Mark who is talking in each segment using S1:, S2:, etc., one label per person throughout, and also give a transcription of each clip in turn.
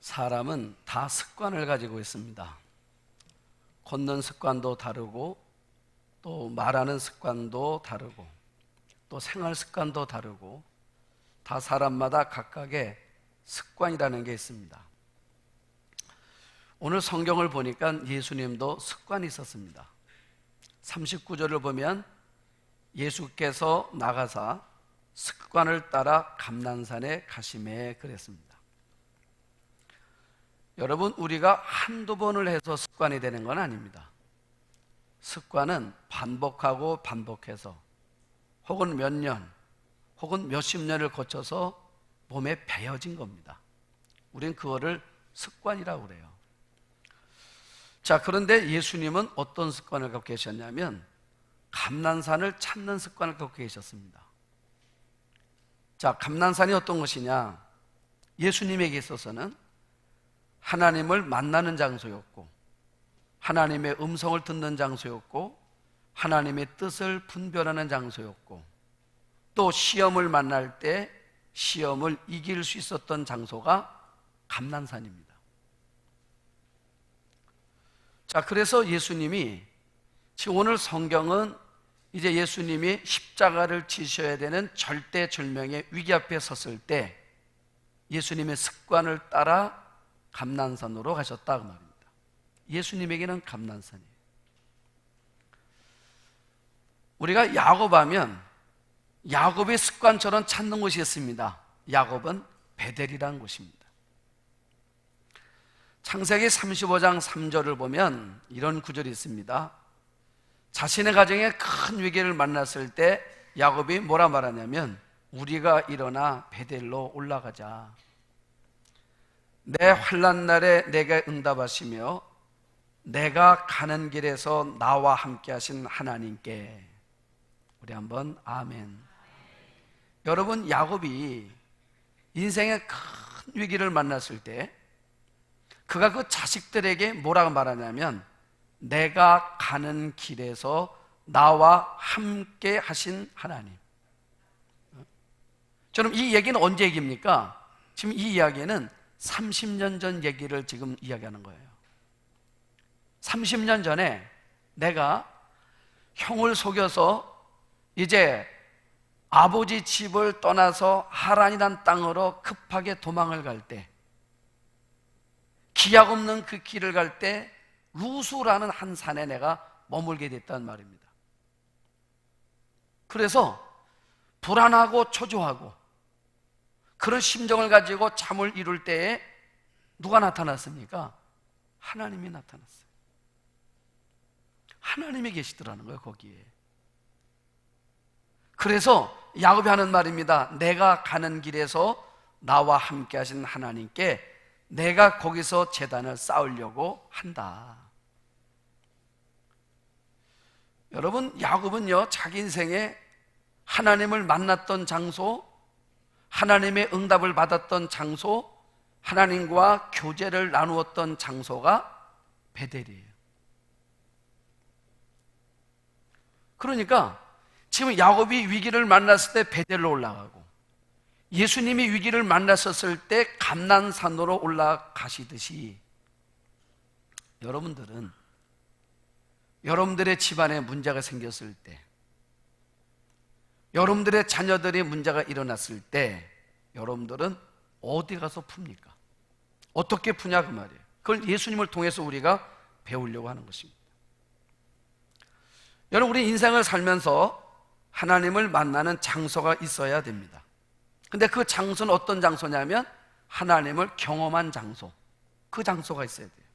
S1: 사람은 다 습관을 가지고 있습니다. 걷는 습관도 다르고, 또 말하는 습관도 다르고, 또 생활 습관도 다르고, 다 사람마다 각각의 습관이라는 게 있습니다. 오늘 성경을 보니까 예수님도 습관이 있었습니다. 39절을 보면 예수께서 나가사 습관을 따라 감난산에 가시매 그랬습니다. 여러분, 우리가 한두 번을 해서 습관이 되는 건 아닙니다. 습관은 반복하고 반복해서 혹은 몇 년 혹은 몇십 년을 거쳐서 몸에 배어진 겁니다. 우린 그거를 습관이라고 그래요. 자, 그런데 예수님은 어떤 습관을 갖고 계셨냐면 감난산을 찾는 습관을 갖고 계셨습니다. 자, 감난산이 어떤 것이냐? 예수님에게 있어서는 하나님을 만나는 장소였고, 하나님의 음성을 듣는 장소였고, 하나님의 뜻을 분별하는 장소였고, 또 시험을 만날 때 시험을 이길 수 있었던 장소가 감난산입니다. 자, 그래서 예수님이 지금 오늘 성경은 이제 예수님이 십자가를 지셔야 되는 절대절명의 위기 앞에 섰을 때 예수님의 습관을 따라 감난산으로 가셨다 그 말입니다. 예수님에게는 감난산이에요. 우리가 야곱하면 야곱의 습관처럼 찾는 곳이 있습니다. 야곱은 베델이라는 곳입니다. 창세기 35장 3절을 보면 이런 구절이 있습니다. 자신의 가정에 큰 위기를 만났을 때 야곱이 뭐라 말하냐면 우리가 일어나 베델로 올라가자. 내 환난 날에 내게 응답하시며 내가 가는 길에서 나와 함께 하신 하나님께. 우리 한번 아멘. 여러분, 야곱이 인생의 큰 위기를 만났을 때 그가 그 자식들에게 뭐라고 말하냐면 내가 가는 길에서 나와 함께 하신 하나님. 저는 이 얘기는 언제 얘기입니까? 지금 이 이야기는 30년 전 얘기를 지금 이야기하는 거예요. 30년 전에 내가 형을 속여서 이제 아버지 집을 떠나서 하란이란 땅으로 급하게 도망을 갈 때, 기약 없는 그 길을 갈 때 루수라는 한 산에 내가 머물게 됐단 말입니다. 그래서 불안하고 초조하고 그런 심정을 가지고 잠을 이룰 때에 누가 나타났습니까? 하나님이 나타났어요. 하나님이 계시더라는 거예요, 거기에. 그래서 야곱이 하는 말입니다. 내가 가는 길에서 나와 함께 하신 하나님께 내가 거기서 제단을 쌓으려고 한다. 여러분, 야곱은요 자기 인생에 하나님을 만났던 장소, 하나님의 응답을 받았던 장소, 하나님과 교제를 나누었던 장소가 베델이에요. 그러니까 지금 야곱이 위기를 만났을 때 베델로 올라가고, 예수님이 위기를 만났었을 때 감난산으로 올라가시듯이 여러분들은 여러분들의 집안에 문제가 생겼을 때, 여러분들의 자녀들이 문제가 일어났을 때 여러분들은 어디 가서 풉니까? 어떻게 푸냐 그 말이에요. 그걸 예수님을 통해서 우리가 배우려고 하는 것입니다. 여러분, 우리 인생을 살면서 하나님을 만나는 장소가 있어야 됩니다. 근데 그 장소는 어떤 장소냐면 하나님을 경험한 장소, 그 장소가 있어야 돼요.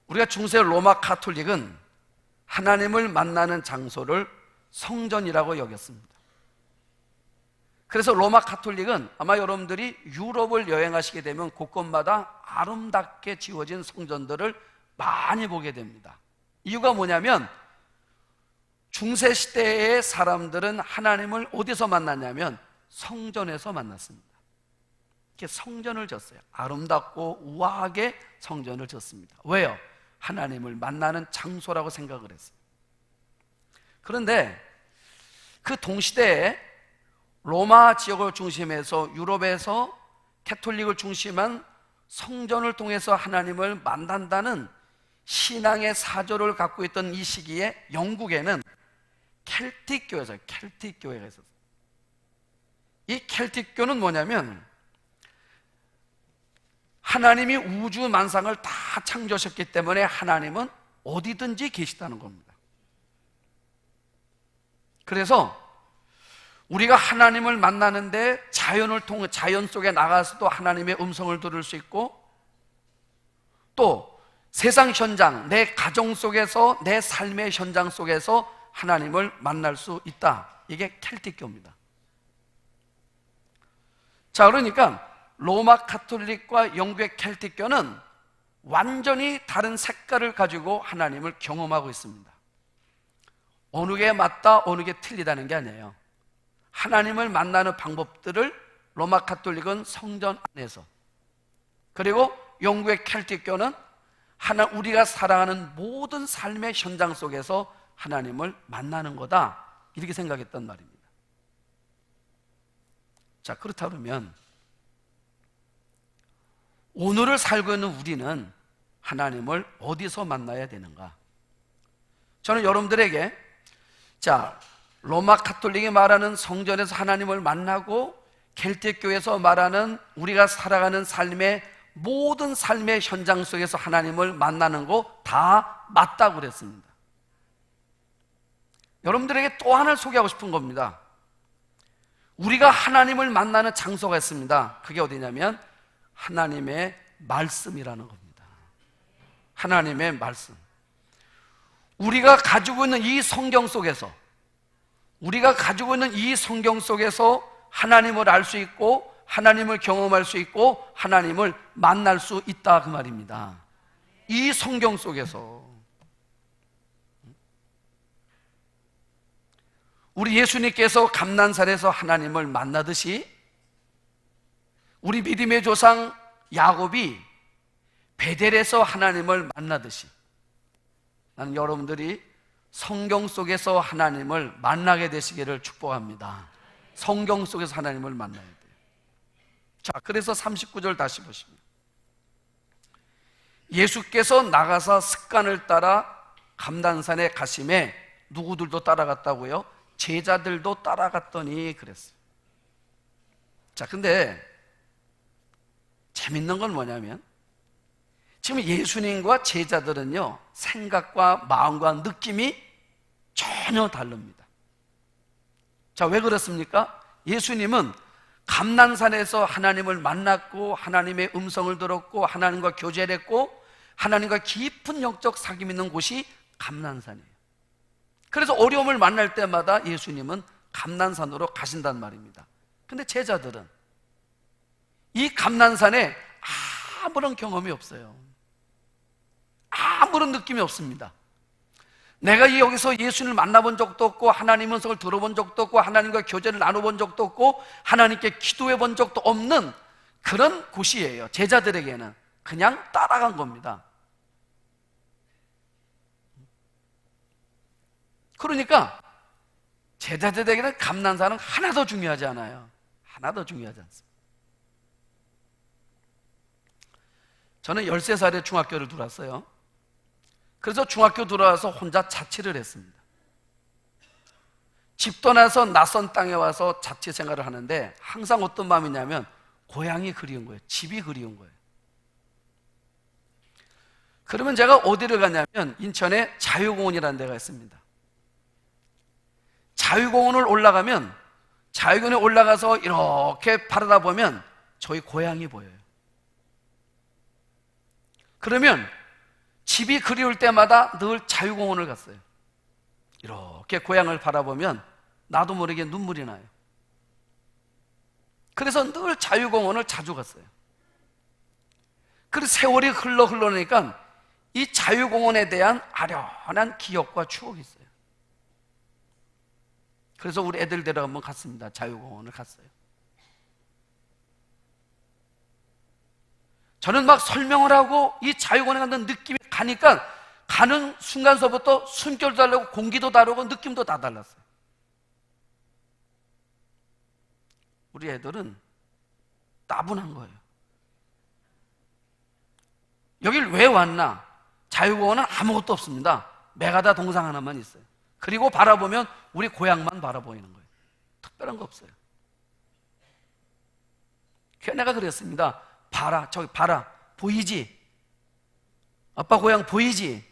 S1: 우리가 중세 로마 가톨릭은 하나님을 만나는 장소를 성전이라고 여겼습니다. 그래서 로마 가톨릭은 아마 여러분들이 유럽을 여행하시게 되면 곳곳마다 아름답게 지어진 성전들을 많이 보게 됩니다. 이유가 뭐냐면 중세 시대의 사람들은 하나님을 어디서 만났냐면 성전에서 만났습니다. 이렇게 성전을 졌어요. 아름답고 우아하게 성전을 졌습니다. 왜요? 하나님을 만나는 장소라고 생각을 했어요. 그런데 그 동시대에 로마 지역을 중심해서 유럽에서 캐톨릭을 중심한 성전을 통해서 하나님을 만난다는 신앙의 사조를 갖고 있던 이 시기에 영국에는 켈틱 교회가 있었어요. 이 켈틱교는 뭐냐면 하나님이 우주 만상을 다 창조하셨기 때문에 하나님은 어디든지 계시다는 겁니다. 그래서 우리가 하나님을 만나는데 자연 속에 나가서도 하나님의 음성을 들을 수 있고, 또 세상 현장, 내 가정 속에서, 내 삶의 현장 속에서 하나님을 만날 수 있다. 이게 켈틱교입니다. 자, 그러니까 로마 카톨릭과 영국의 켈틱교는 완전히 다른 색깔을 가지고 하나님을 경험하고 있습니다. 어느 게 맞다, 어느 게 틀리다는 게 아니에요. 하나님을 만나는 방법들을 로마 카톨릭은 성전 안에서, 그리고 영국의 켈틱교는 우리가 살아가는 모든 삶의 현장 속에서 하나님을 만나는 거다, 이렇게 생각했단 말입니다. 자, 그렇다 그러면 오늘을 살고 있는 우리는 하나님을 어디서 만나야 되는가? 저는 여러분들에게, 자, 로마 카톨릭이 말하는 성전에서 하나님을 만나고 켈틱교에서 말하는 우리가 살아가는 삶의 모든 삶의 현장 속에서 하나님을 만나는 거 다 맞다고 그랬습니다. 여러분들에게 또 하나를 소개하고 싶은 겁니다. 우리가 하나님을 만나는 장소가 있습니다. 그게 어디냐면 하나님의 말씀이라는 겁니다. 하나님의 말씀. 우리가 가지고 있는 이 성경 속에서, 하나님을 알 수 있고 하나님을 경험할 수 있고 하나님을 만날 수 있다, 그 말입니다. 이 성경 속에서 우리 예수님께서 감난산에서 하나님을 만나듯이 우리 믿음의 조상 야곱이 베델에서 하나님을 만나듯이 나는 여러분들이 성경 속에서 하나님을 만나게 되시기를 축복합니다. 성경 속에서 하나님을 만나야 돼요. 자, 그래서 39절 다시 보시면 예수께서 나가사 습관을 따라 감난산에 가심에 누구들도 따라갔다고요? 제자들도 따라갔더니 그랬어요. 자, 근데 재밌는 건 뭐냐면 지금 예수님과 제자들은요, 생각과 마음과 느낌이 전혀 다릅니다. 자, 왜 그렇습니까? 예수님은 감난산에서 하나님을 만났고 하나님의 음성을 들었고 하나님과 교제를 했고 하나님과 깊은 영적 사귐 있는 곳이 감난산이에요. 그래서 어려움을 만날 때마다 예수님은 감난산으로 가신단 말입니다. 근데 제자들은 이 감난산에 아무런 경험이 없어요. 아무런 느낌이 없습니다. 내가 여기서 예수님을 만나본 적도 없고 하나님의 음성을 들어본 적도 없고 하나님과 교제를 나눠본 적도 없고 하나님께 기도해 본 적도 없는 그런 곳이에요. 제자들에게는 그냥 따라간 겁니다. 그러니까 제자들에게는 감난산은 하나도 중요하지 않아요. 하나도 중요하지 않습니다. 저는 13살에 중학교를 들어왔어요. 그래서 중학교 들어와서 혼자 자취를 했습니다. 집 떠나서 낯선 땅에 와서 자취 생활을 하는데 항상 어떤 마음이냐면 고향이 그리운 거예요. 집이 그리운 거예요. 그러면 제가 어디를 갔냐면 인천에 자유공원이라는 데가 있습니다. 자유공원을 올라가면 자유공원에 올라가서 이렇게 바라다 보면 저희 고향이 보여요. 그러면 집이 그리울 때마다 늘 자유공원을 갔어요. 이렇게 고향을 바라보면 나도 모르게 눈물이 나요. 그래서 늘 자유공원을 자주 갔어요. 그래서 세월이 흘러내니까 이 자유공원에 대한 아련한 기억과 추억이 있어요. 그래서 우리 애들 데려 한번 갔습니다. 자유공원을 갔어요. 저는 막 설명을 하고 이 자유공원에 가는 느낌이 가니까 가는 순간서부터 숨결도 다르고 공기도 다르고 느낌도 다 달랐어요. 우리 애들은 따분한 거예요. 여길 왜 왔나? 자유공원은 아무것도 없습니다. 메가다 동상 하나만 있어요. 그리고 바라보면 우리 고향만 바라보이는 거예요. 특별한 거 없어요. 걔네가 그랬습니다. 봐라, 저기 봐라, 보이지? 아빠 고향 보이지?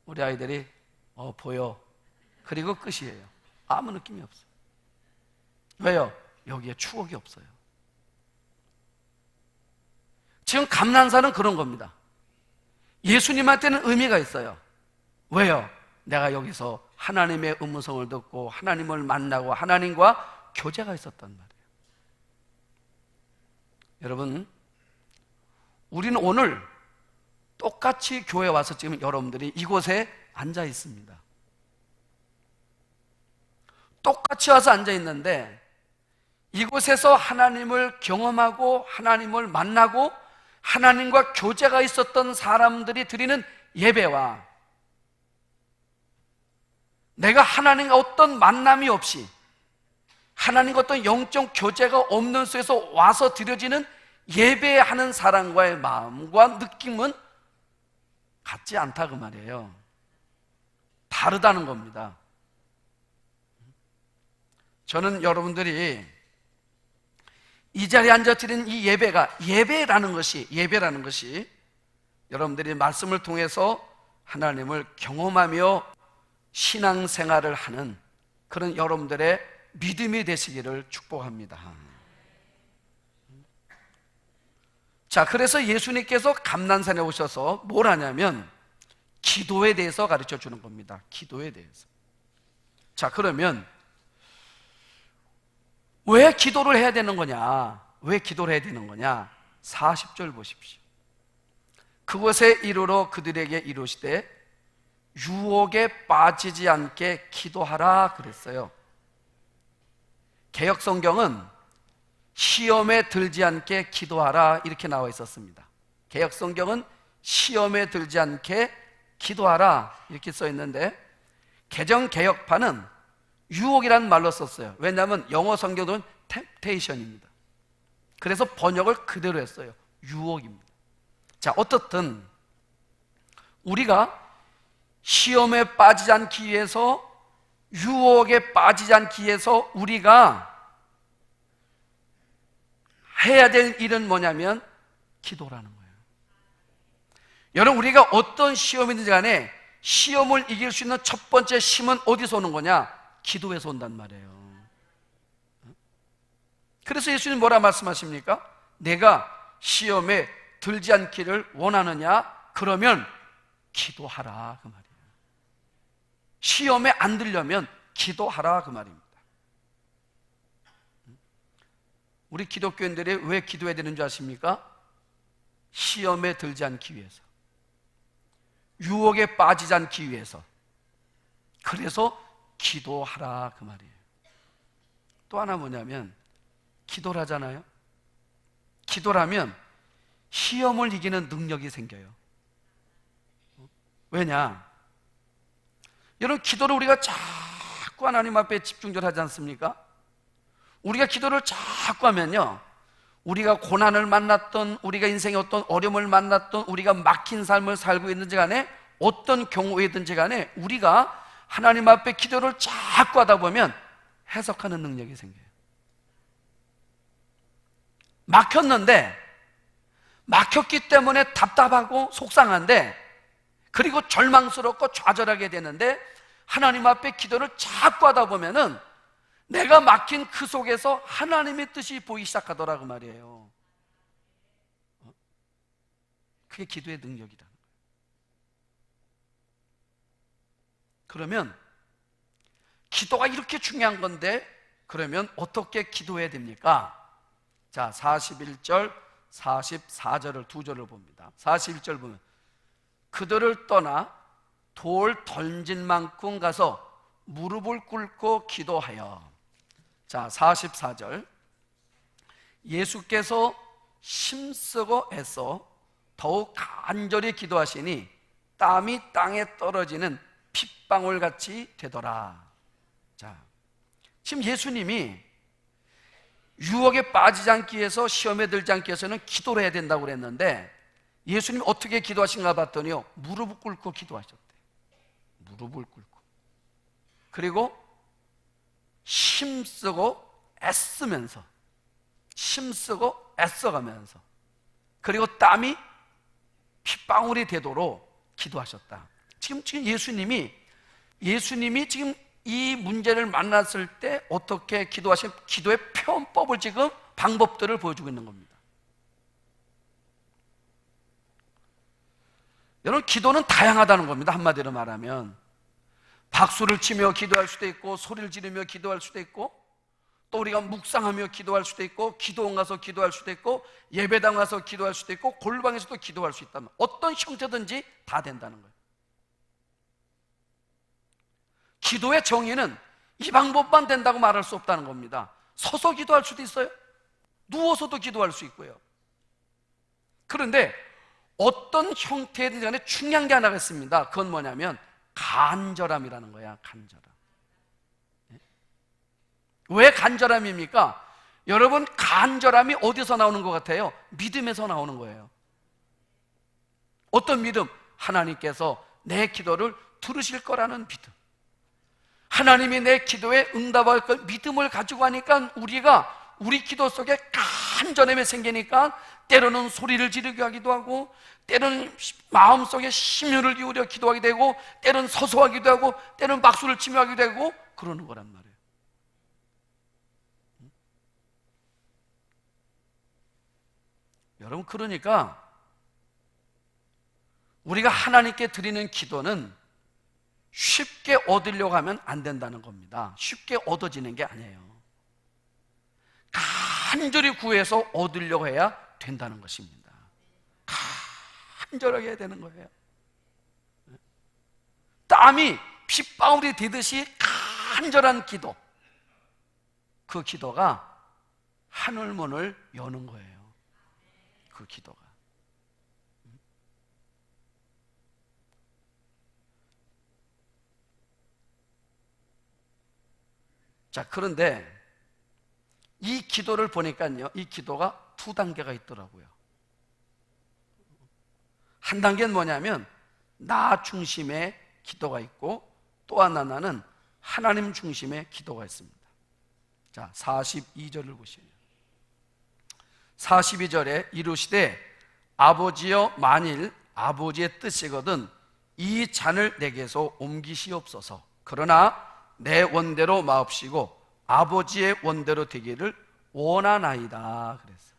S1: 우리 아이들이 보여. 그리고 끝이에요. 아무 느낌이 없어요. 왜요? 여기에 추억이 없어요. 지금 감난산은 그런 겁니다. 예수님한테는 의미가 있어요. 왜요? 내가 여기서 하나님의 음성을 듣고 하나님을 만나고 하나님과 교제가 있었단 말이에요. 여러분, 우리는 오늘 똑같이 교회에 와서 지금 여러분들이 이곳에 앉아 있습니다. 똑같이 와서 앉아 있는데 이곳에서 하나님을 경험하고 하나님을 만나고 하나님과 교제가 있었던 사람들이 드리는 예배와 내가 하나님과 어떤 만남이 없이 하나님과 어떤 영적 교제가 없는 속에서 와서 드려지는 예배하는 사람과의 마음과 느낌은 같지 않다 그 말이에요. 다르다는 겁니다. 저는 여러분들이 이 자리에 앉아 드리는 이 예배라는 것이 여러분들이 말씀을 통해서 하나님을 경험하며 신앙생활을 하는 그런 여러분들의 믿음이 되시기를 축복합니다. 자, 그래서 예수님께서 감난산에 오셔서 뭘 하냐면 기도에 대해서 가르쳐 주는 겁니다. 기도에 대해서. 자, 그러면 왜 기도를 해야 되는 거냐? 왜 기도를 해야 되는 거냐? 40절 보십시오. 그곳에 이르러 그들에게 이르시되 유혹에 빠지지 않게 기도하라 그랬어요. 개역 성경은 시험에 들지 않게 기도하라 이렇게 나와 있었습니다. 개역 성경은 시험에 들지 않게 기도하라 이렇게 써 있는데 개정 개역판은 유혹이라는 말로 썼어요. 왜냐하면 영어 성경은 temptation입니다. 그래서 번역을 그대로 했어요. 유혹입니다. 자, 어떻든 우리가 시험에 빠지지 않기 위해서 유혹에 빠지지 않기 위해서 우리가 해야 될 일은 뭐냐면 기도라는 거예요. 여러분, 우리가 어떤 시험이든지 간에 시험을 이길 수 있는 첫 번째 힘은 어디서 오는 거냐? 기도에서 온단 말이에요. 그래서 예수님 뭐라 말씀하십니까? 내가 시험에 들지 않기를 원하느냐? 그러면 기도하라 그 말이에요. 시험에 안 들려면 기도하라 그 말입니다. 우리 기독교인들이 왜 기도해야 되는 줄 아십니까? 시험에 들지 않기 위해서, 유혹에 빠지지 않기 위해서. 그래서 기도하라 그 말이에요. 또 하나 뭐냐면 기도를 하잖아요. 기도라면 시험을 이기는 능력이 생겨요. 왜냐? 여러분, 기도를 우리가 자꾸 하나님 앞에 집중적으로 하지 않습니까? 우리가 기도를 자꾸 하면요, 우리가 고난을 만났던, 우리가 인생에 어떤 어려움을 만났던, 우리가 막힌 삶을 살고 있는지 간에 어떤 경우에든지 간에 우리가 하나님 앞에 기도를 자꾸 하다 보면 해석하는 능력이 생겨요. 막혔기 때문에 답답하고 속상한데, 그리고 절망스럽고 좌절하게 되는데, 하나님 앞에 기도를 자꾸 하다 보면은 내가 막힌 그 속에서 하나님의 뜻이 보이기 시작하더라고 말이에요. 그게 기도의 능력이라는 거예요. 그러면 기도가 이렇게 중요한 건데, 그러면 어떻게 기도해야 됩니까? 자, 41절, 44절을 두 절을 봅니다. 41절 보면 그들을 떠나 돌 던진 만큼 가서 무릎을 꿇고 기도하여. 자, 44절, 예수께서 힘쓰고 애써 더욱 간절히 기도하시니 땀이 땅에 떨어지는 핏방울같이 되더라. 자, 지금 예수님이 유혹에 빠지지 않기 위해서, 시험에 들지 않기 위해서는 기도를 해야 된다고 그랬는데, 예수님이 어떻게 기도하신가 봤더니요, 무릎을 꿇고 기도하셨대요. 무릎을 꿇고. 그리고 힘쓰고 애쓰면서, 힘쓰고 애써가면서, 그리고 땀이 핏방울이 되도록 기도하셨다. 지금 예수님이 지금 이 문제를 만났을 때 어떻게 기도하신, 기도의 표현법을, 지금 방법들을 보여주고 있는 겁니다. 여러분, 기도는 다양하다는 겁니다. 한마디로 말하면 박수를 치며 기도할 수도 있고, 소리를 지르며 기도할 수도 있고, 또 우리가 묵상하며 기도할 수도 있고, 기도원 가서 기도할 수도 있고, 예배당 가서 기도할 수도 있고, 골방에서도 기도할 수 있다면 어떤 형태든지 다 된다는 거예요. 기도의 정의는 이 방법만 된다고 말할 수 없다는 겁니다. 서서 기도할 수도 있어요. 누워서도 기도할 수 있고요. 그런데 어떤 형태든지 간에 중요한 게 하나가 있습니다. 그건 뭐냐면 간절함이라는 거야. 간절함. 왜 간절함입니까? 여러분, 간절함이 어디서 나오는 것 같아요? 믿음에서 나오는 거예요. 어떤 믿음? 하나님께서 내 기도를 들으실 거라는 믿음. 하나님이 내 기도에 응답할 걸 믿음을 가지고 하니까 우리 기도 속에 간절함이 생기니까 때로는 소리를 지르게 하기도 하고, 때로는 마음속에 심혈을 기울여 기도하게 되고, 때로는 서서 하기도 하고, 때로는 박수를 치며 하기도 되고, 그러는 거란 말이에요. 여러분, 그러니까 우리가 하나님께 드리는 기도는 쉽게 얻으려고 하면 안 된다는 겁니다. 쉽게 얻어지는 게 아니에요. 간절히 구해서 얻으려고 해야 된다는 것입니다. 간절하게 해야 되는 거예요. 땀이 핏방울이 되듯이 간절한 기도, 그 기도가 하늘문을 여는 거예요. 그 기도가. 자, 그런데 이 기도를 보니까요, 이 기도가 두 단계가 있더라고요. 한 단계는 뭐냐면 나 중심의 기도가 있고, 또 하나는 하나님 중심의 기도가 있습니다. 자, 42절을 보시면, 42절에 이르시되 아버지여, 만일 아버지의 뜻이거든 이 잔을 내게서 옮기시옵소서. 그러나 내 원대로 마옵시고 아버지의 원대로 되기를 원하나이다 그랬어요.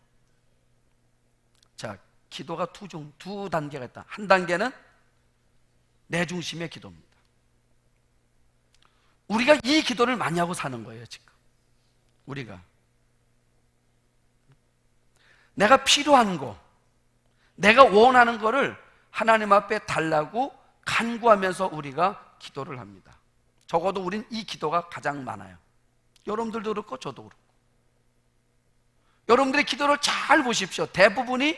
S1: 자, 기도가 두 단계가 있다. 한 단계는 내 중심의 기도입니다. 우리가 이 기도를 많이 하고 사는 거예요. 지금 우리가 내가 필요한 거, 내가 원하는 거를 하나님 앞에 달라고 간구하면서 우리가 기도를 합니다. 적어도 우린 이 기도가 가장 많아요. 여러분들도 그렇고 저도 그렇고. 여러분들의 기도를 잘 보십시오. 대부분이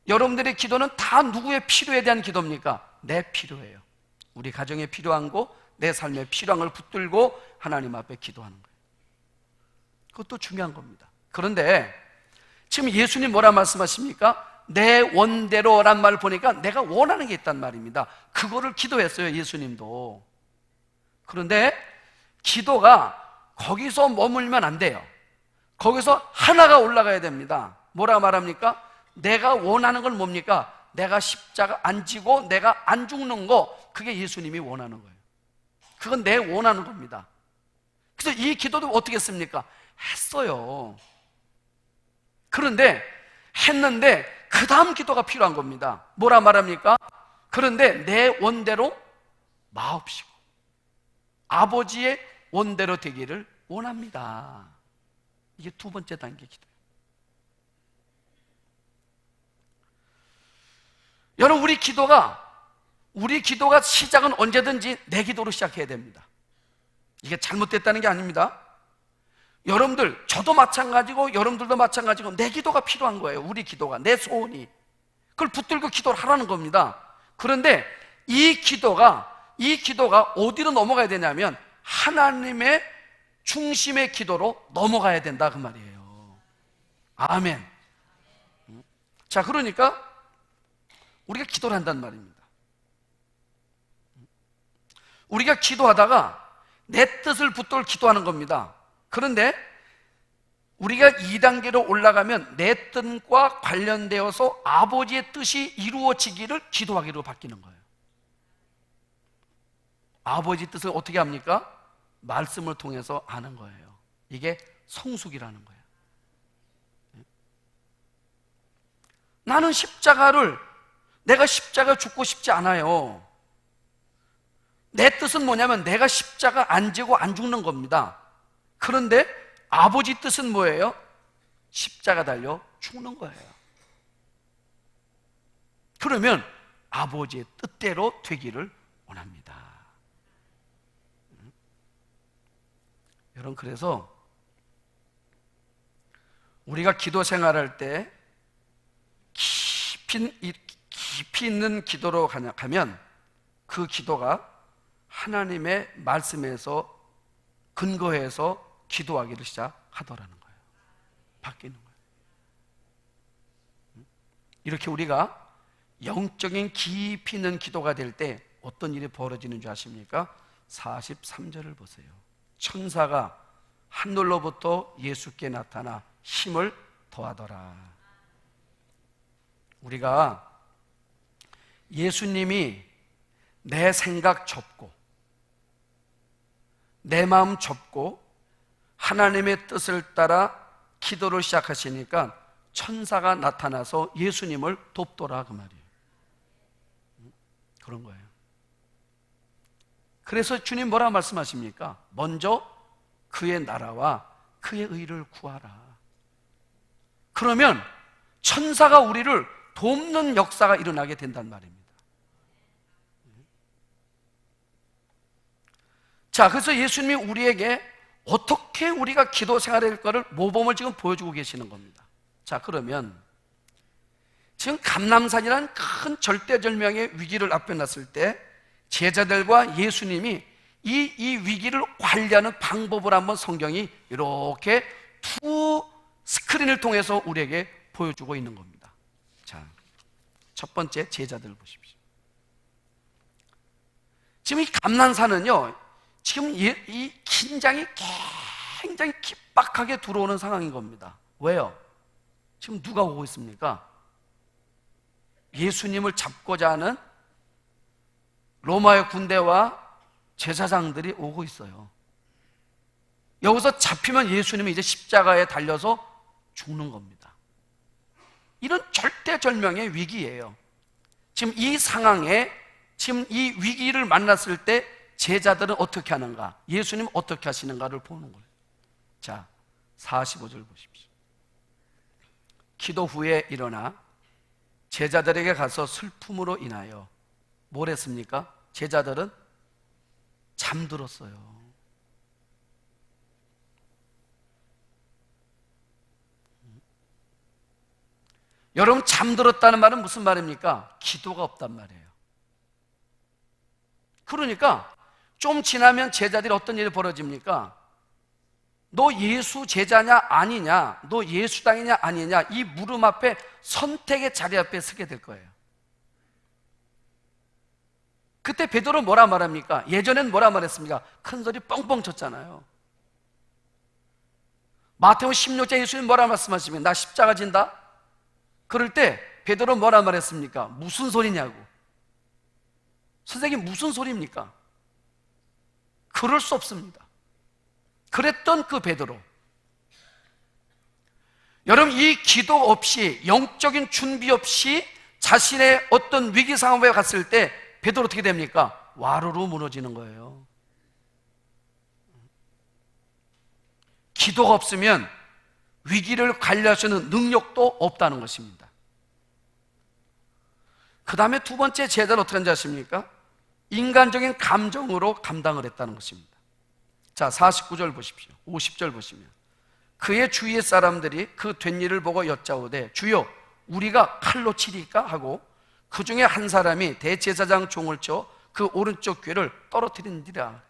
S1: 여러분들의 기도는 다 누구의 필요에 대한 기도입니까? 내 필요예요. 우리 가정에 필요한 거, 내 삶에 필요한 걸 붙들고 하나님 앞에 기도하는 거예요. 그것도 중요한 겁니다. 그런데 지금 예수님 뭐라 말씀하십니까? 내 원대로란 말을 보니까 내가 원하는 게 있단 말입니다. 그거를 기도했어요, 예수님도. 그런데 기도가 거기서 머물면 안 돼요. 거기서 하나가 올라가야 됩니다. 뭐라 말합니까? 내가 원하는 건 뭡니까? 내가 십자가 안 지고 내가 안 죽는 거, 그게 예수님이 원하는 거예요. 그건 내 원하는 겁니다. 그래서 이 기도도 어떻게 했습니까? 했어요. 그런데 했는데 그 다음 기도가 필요한 겁니다. 뭐라 말합니까? 그런데 내 원대로 마옵시고 아버지의 원대로 되기를 원합니다. 이게 두 번째 단계 기도예요. 여러분, 우리 기도가 시작은 언제든지 내 기도로 시작해야 됩니다. 이게 잘못됐다는 게 아닙니다. 여러분들, 저도 마찬가지고 여러분들도 마찬가지고 내 기도가 필요한 거예요. 우리 기도가, 내 소원이. 그걸 붙들고 기도를 하라는 겁니다. 그런데 이 기도가 어디로 넘어가야 되냐면 하나님의 중심의 기도로 넘어가야 된다 그 말이에요. 아멘. 자, 그러니까 우리가 기도를 한단 말입니다. 우리가 기도하다가 내 뜻을 붙들고 기도하는 겁니다. 그런데 우리가 2단계로 올라가면 내 뜻과 관련되어서 아버지의 뜻이 이루어지기를 기도하기로 바뀌는 거예요. 아버지 뜻을 어떻게 합니까? 말씀을 통해서 아는 거예요. 이게 성숙이라는 거예요. 나는 내가 십자가 죽고 싶지 않아요. 내 뜻은 뭐냐면 내가 십자가 안 지고 안 죽는 겁니다. 그런데 아버지 뜻은 뭐예요? 십자가 달려 죽는 거예요. 그러면 아버지의 뜻대로 되기를 원합니다. 여러분, 그래서 우리가 기도 생활할 때 깊이 있는 기도로 가면 그 기도가 하나님의 말씀에서 근거해서 기도하기를 시작하더라는 거예요. 바뀌는 거예요. 이렇게 우리가 영적인 깊이 있는 기도가 될 때 어떤 일이 벌어지는 줄 아십니까? 43절을 보세요. 천사가 하늘로부터 예수께 나타나 힘을 더하더라. 우리가 예수님이 내 생각 접고 내 마음 접고 하나님의 뜻을 따라 기도를 시작하시니까 천사가 나타나서 예수님을 돕더라, 그 말이에요. 그런 거예요. 그래서 주님 뭐라 말씀하십니까? 먼저 그의 나라와 그의 의를 구하라. 그러면 천사가 우리를 돕는 역사가 일어나게 된단 말입니다. 자, 그래서 예수님이 우리에게 어떻게 우리가 기도 생활해야 할까를 모범을 지금 보여주고 계시는 겁니다. 자, 그러면 지금 감람산이라는 큰 절대절명의 위기를 앞에 놨을 때 제자들과 예수님이 이 위기를 관리하는 방법을 한번 성경이 이렇게 두 스크린을 통해서 우리에게 보여주고 있는 겁니다. 자, 첫 번째 제자들 보십시오. 지금 이 감람산은요, 지금 이 긴장이 굉장히 긴박하게 들어오는 상황인 겁니다. 왜요? 지금 누가 오고 있습니까? 예수님을 잡고자 하는 로마의 군대와 제사장들이 오고 있어요. 여기서 잡히면 예수님이 이제 십자가에 달려서 죽는 겁니다. 이런 절대절명의 위기예요. 지금 이 상황에, 지금 이 위기를 만났을 때 제자들은 어떻게 하는가, 예수님은 어떻게 하시는가를 보는 거예요. 자, 45절 보십시오. 기도 후에 일어나 제자들에게 가서 슬픔으로 인하여 뭘 했습니까? 제자들은 잠들었어요. 여러분, 잠들었다는 말은 무슨 말입니까? 기도가 없단 말이에요. 그러니까 좀 지나면 제자들이 어떤 일이 벌어집니까? 너 예수 제자냐 아니냐, 너 예수 당이냐 아니냐, 이 물음 앞에 선택의 자리 앞에 서게 될 거예요. 그때 베드로는 뭐라 말합니까? 예전엔 뭐라 말했습니까? 큰 소리 뻥뻥 쳤잖아요. 마태복음 16장 예수님 뭐라 말씀하시면 나 십자가 진다? 그럴 때 베드로는 뭐라 말했습니까? 무슨 소리냐고. 선생님 무슨 소리입니까? 그럴 수 없습니다. 그랬던 그 베드로. 여러분, 이 기도 없이, 영적인 준비 없이 자신의 어떤 위기 상황에 갔을 때 베드로 어떻게 됩니까? 와르르 무너지는 거예요. 기도가 없으면 위기를 관리할 수 있는 능력도 없다는 것입니다. 그 다음에 두 번째 제자는 어떻게 하는지 아십니까? 인간적인 감정으로 감당을 했다는 것입니다. 자, 49절 보십시오. 50절 보시면 그의 주위의 사람들이 그 된 일을 보고 여짜오되 주여 우리가 칼로 치리까 하고 그 중에 한 사람이 대제사장 종을 쳐 그 오른쪽 귀를 떨어뜨린지라.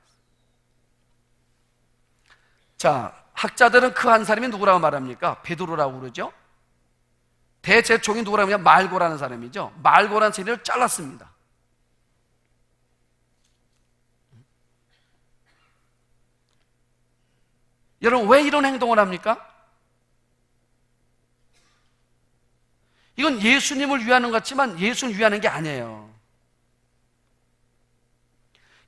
S1: 자, 학자들은 그 한 사람이 누구라고 말합니까? 베드로라고 그러죠. 대제총이 누구라면 말고라는 사람이죠. 말고라는 세력을 잘랐습니다. 여러분, 왜 이런 행동을 합니까? 이건 예수님을 위하는 것 같지만 예수를 위하는 게 아니에요.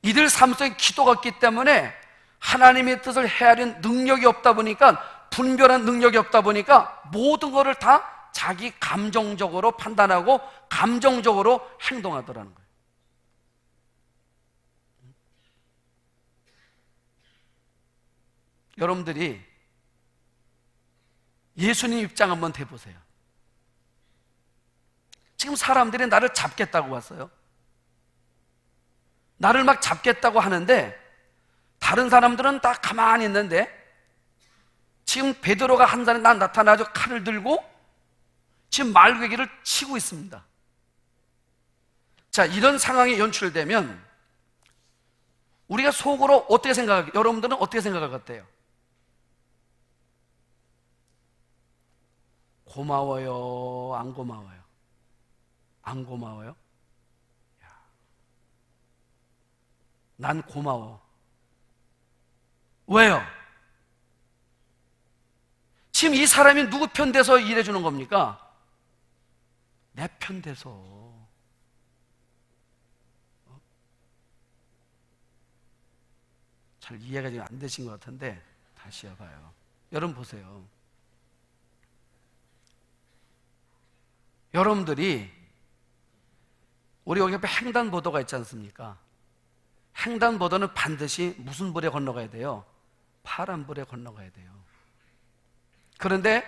S1: 이들 삶 속에 기도가 없기 때문에 하나님의 뜻을 헤아리는 능력이 없다 보니까, 분별한 능력이 없다 보니까 모든 것을 다 자기 감정적으로 판단하고 감정적으로 행동하더라는 거예요. 여러분들이 예수님 입장 한번 대보세요. 지금 사람들이 나를 잡겠다고 왔어요. 나를 막 잡겠다고 하는데 다른 사람들은 다 가만히 있는데, 지금 베드로가 한 사람이 나타나서 칼을 들고 지금 말괭이를 치고 있습니다. 자, 이런 상황이 연출되면 우리가 속으로 어떻게 생각할까요? 여러분들은 어떻게 생각할 것 같아요? 고마워요? 안 고마워요? 안 고마워요? 난 고마워. 왜요? 지금 이 사람이 누구 편 돼서 일해주는 겁니까? 내 편 돼서. 잘 이해가 지금 안 되신 것 같은데 다시 해봐요. 여러분 보세요. 여러분들이 우리 여기 옆에 횡단보도가 있지 않습니까? 횡단보도는 반드시 무슨 불에 건너가야 돼요? 파란불에 건너가야 돼요. 그런데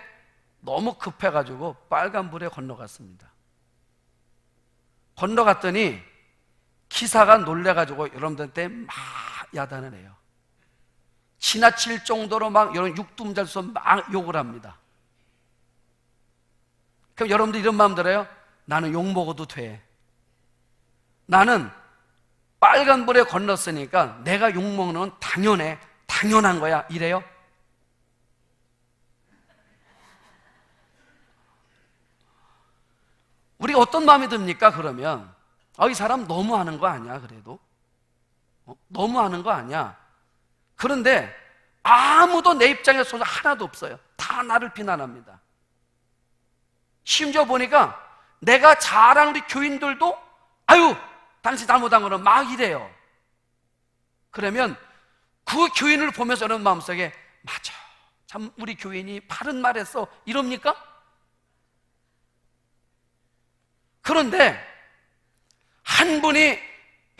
S1: 너무 급해가지고 빨간불에 건너갔습니다. 건너갔더니 기사가 놀래가지고 여러분들한테 막 야단을 해요. 지나칠 정도로 막 여러분 육두문자로서 막 욕을 합니다. 그럼 여러분들 이런 마음 들어요? 나는 욕 먹어도 돼. 나는 빨간불에 건넜으니까 내가 욕 먹는 건 당연해. 당연한 거야. 이래요? 우리가 어떤 마음이 듭니까? 그러면 이 사람 너무하는 거 아니야? 그래도 너무하는 거 아니야? 그런데 아무도 내 입장에 소자 하나도 없어요. 다 나를 비난합니다. 심지어 보니까 내가 잘 아는 우리 교인들도 아유 당신 잘못한 거는 막 이래요. 그러면 그 교인을 보면서 저는 마음속에 맞아, 참 우리 교인이 바른 말했어 이럽니까? 그런데 한 분이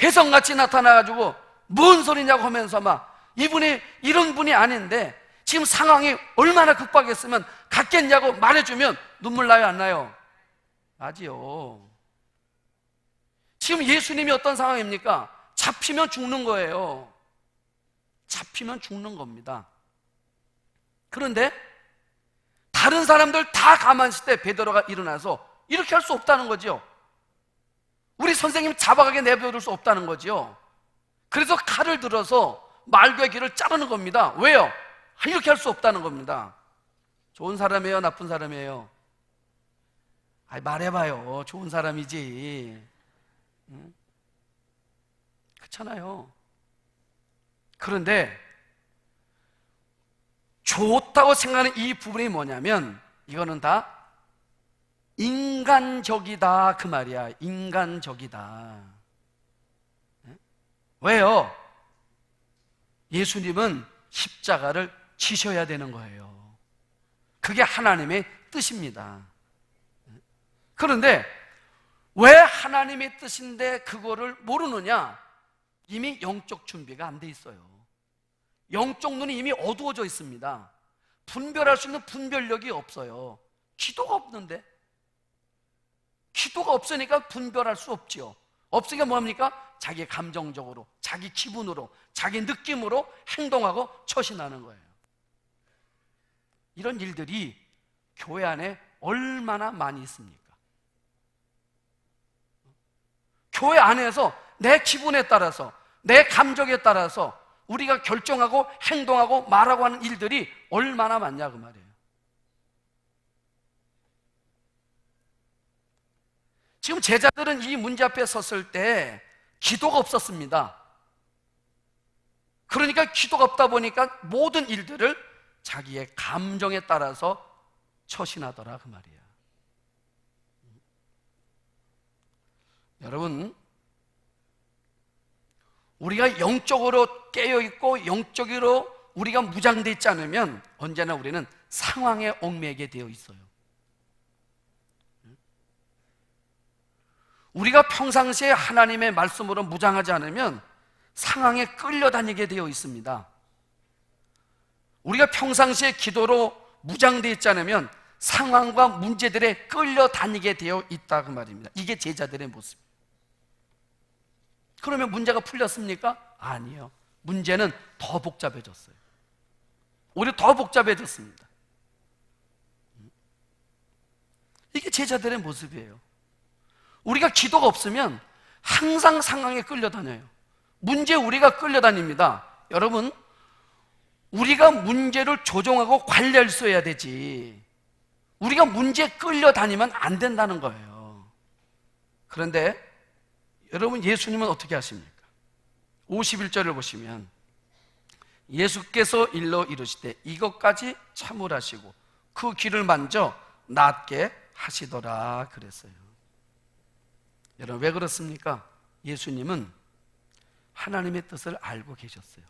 S1: 혜성같이 나타나가지고 뭔 소리냐고 하면서 막 이분이 이런 분이 아닌데 지금 상황이 얼마나 급박했으면 갔겠냐고 말해주면 눈물 나요 안 나요? 나지요. 지금 예수님이 어떤 상황입니까? 잡히면 죽는 거예요. 잡히면 죽는 겁니다. 그런데 다른 사람들 다 가만히 있을 때 베드로가 일어나서 이렇게 할 수 없다는 거죠. 우리 선생님 잡아가게 내버려둘 수 없다는 거죠. 그래서 칼을 들어서 말괭이를 자르는 겁니다. 왜요? 이렇게 할 수 없다는 겁니다. 좋은 사람이에요? 나쁜 사람이에요? 말해봐요. 좋은 사람이지. 응? 그렇잖아요. 그런데 좋다고 생각하는 이 부분이 뭐냐면 이거는 다 인간적이다 그 말이야. 인간적이다. 왜요? 예수님은 십자가를 지셔야 되는 거예요. 그게 하나님의 뜻입니다. 그런데 왜 하나님의 뜻인데 그거를 모르느냐? 이미 영적 준비가 안 돼 있어요. 영적 눈이 이미 어두워져 있습니다. 분별할 수 있는 분별력이 없어요. 기도가 없는데, 기도가 없으니까 분별할 수 없지요. 없으니까 뭐합니까? 자기 감정적으로, 자기 기분으로, 자기 느낌으로 행동하고 처신하는 거예요. 이런 일들이 교회 안에 얼마나 많이 있습니까? 교회 안에서 내 기분에 따라서, 내 감정에 따라서 우리가 결정하고 행동하고 말하고 하는 일들이 얼마나 많냐 그 말이에요. 지금 제자들은 이 문제 앞에 섰을 때 기도가 없었습니다. 그러니까 기도가 없다 보니까 모든 일들을 자기의 감정에 따라서 처신하더라 그 말이야. 여러분, 우리가 영적으로 깨어있고 영적으로 우리가 무장되어 있지 않으면 언제나 우리는 상황에 얽매이게 되어 있어요. 우리가 평상시에 하나님의 말씀으로 무장하지 않으면 상황에 끌려다니게 되어 있습니다. 우리가 평상시에 기도로 무장되어 있지 않으면 상황과 문제들에 끌려다니게 되어 있다 그 말입니다. 이게 제자들의 모습. 그러면 문제가 풀렸습니까? 아니요. 문제는 더 복잡해졌어요. 오히려 더 복잡해졌습니다. 이게 제자들의 모습이에요. 우리가 기도가 없으면 항상 상황에 끌려다녀요. 문제에 우리가 끌려다닙니다. 여러분, 우리가 문제를 조정하고 관리할 수 해야 되지, 우리가 문제에 끌려다니면 안 된다는 거예요. 그런데 여러분, 예수님은 어떻게 하십니까? 51절을 보시면 예수께서 일러 이르시되 이것까지 참으라시고 그 귀를 만져 낫게 하시더라 그랬어요. 여러분, 왜 그렇습니까? 예수님은 하나님의 뜻을 알고 계셨어요.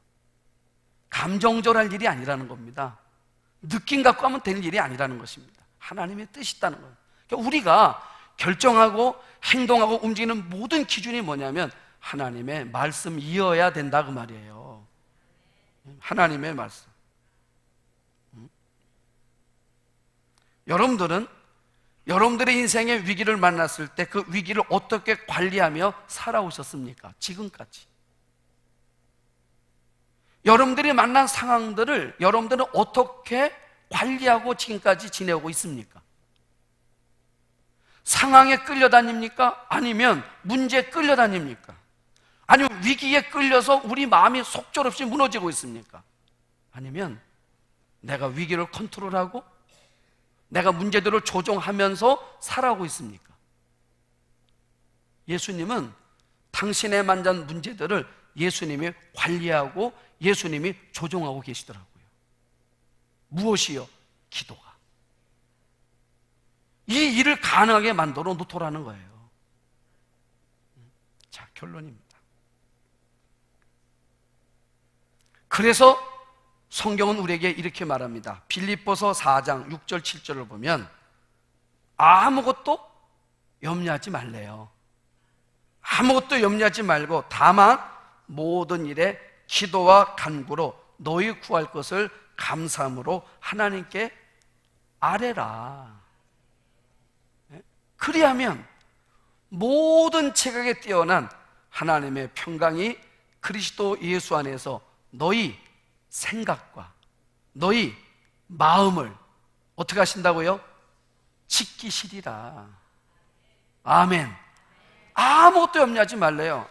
S1: 감정절할 일이 아니라는 겁니다. 느낌 갖고 하면 되는 일이 아니라는 것입니다. 하나님의 뜻이 있다는 거예요. 그러니까 우리가 결정하고 행동하고 움직이는 모든 기준이 뭐냐면 하나님의 말씀이어야 된다 그 말이에요. 하나님의 말씀. 여러분들은 여러분들의 인생의 위기를 만났을 때 그 위기를 어떻게 관리하며 살아오셨습니까? 지금까지. 여러분들이 만난 상황들을 여러분들은 어떻게 관리하고 지금까지 지내고 있습니까? 상황에 끌려다닙니까? 아니면 문제에 끌려다닙니까? 아니면 위기에 끌려서 우리 마음이 속절없이 무너지고 있습니까? 아니면 내가 위기를 컨트롤하고 내가 문제들을 조정하면서 살아오고 있습니까? 예수님은 당신의 만난 문제들을 예수님이 관리하고 예수님이 조정하고 계시더라고요. 무엇이요? 기도가. 이 일을 가능하게 만들어 놓더라는 거예요. 자, 결론입니다. 그래서 성경은 우리에게 이렇게 말합니다. 빌립보서 4장 6절 7절을 보면 아무것도 염려하지 말래요. 아무것도 염려하지 말고 다만 모든 일에 기도와 간구로 너희 구할 것을 감사함으로 하나님께 아뢰라. 그리하면 모든 체각에 뛰어난 하나님의 평강이 그리스도 예수 안에서 너희 생각과 너희 마음을 어떻게 하신다고요? 지키시리라. 아멘. 아무것도 염려하지 말래요.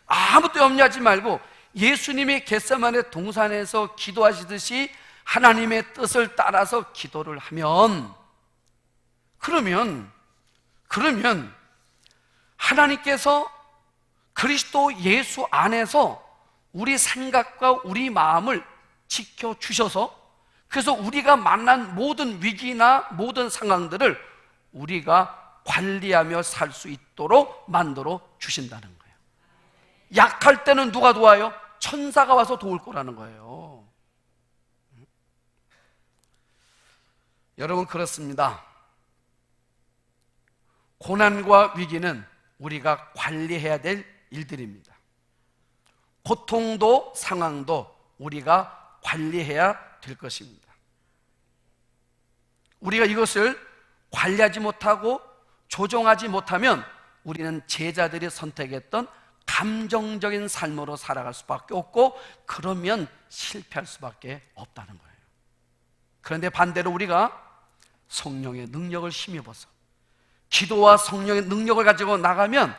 S1: 아무것도 염려하지 말고 예수님이 겟세마네 동산에서 기도하시듯이 하나님의 뜻을 따라서 기도를 하면 그러면 하나님께서 그리스도 예수 안에서 우리 생각과 우리 마음을 지켜주셔서 그래서 우리가 만난 모든 위기나 모든 상황들을 우리가 관리하며 살 수 있도록 만들어 주신다는 거예요. 약할 때는 누가 도와요? 천사가 와서 도울 거라는 거예요. 여러분, 그렇습니다. 고난과 위기는 우리가 관리해야 될 일들입니다. 고통도 상황도 우리가 관리해야 될 것입니다. 우리가 이것을 관리하지 못하고 조정하지 못하면 우리는 제자들이 선택했던 감정적인 삶으로 살아갈 수밖에 없고 그러면 실패할 수밖에 없다는 거예요. 그런데 반대로 우리가 성령의 능력을 힘입어서 기도와 성령의 능력을 가지고 나가면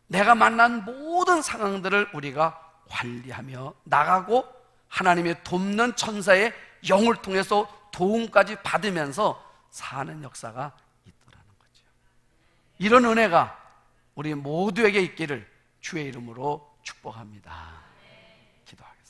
S1: 내가 만난 모든 상황들을 우리가 관리하며 나가고 하나님의 돕는 천사의 영을 통해서 도움까지 받으면서 사는 역사가 있더라는 거죠. 이런 은혜가 우리 모두에게 있기를 주의 이름으로 축복합니다. 기도하겠습니다.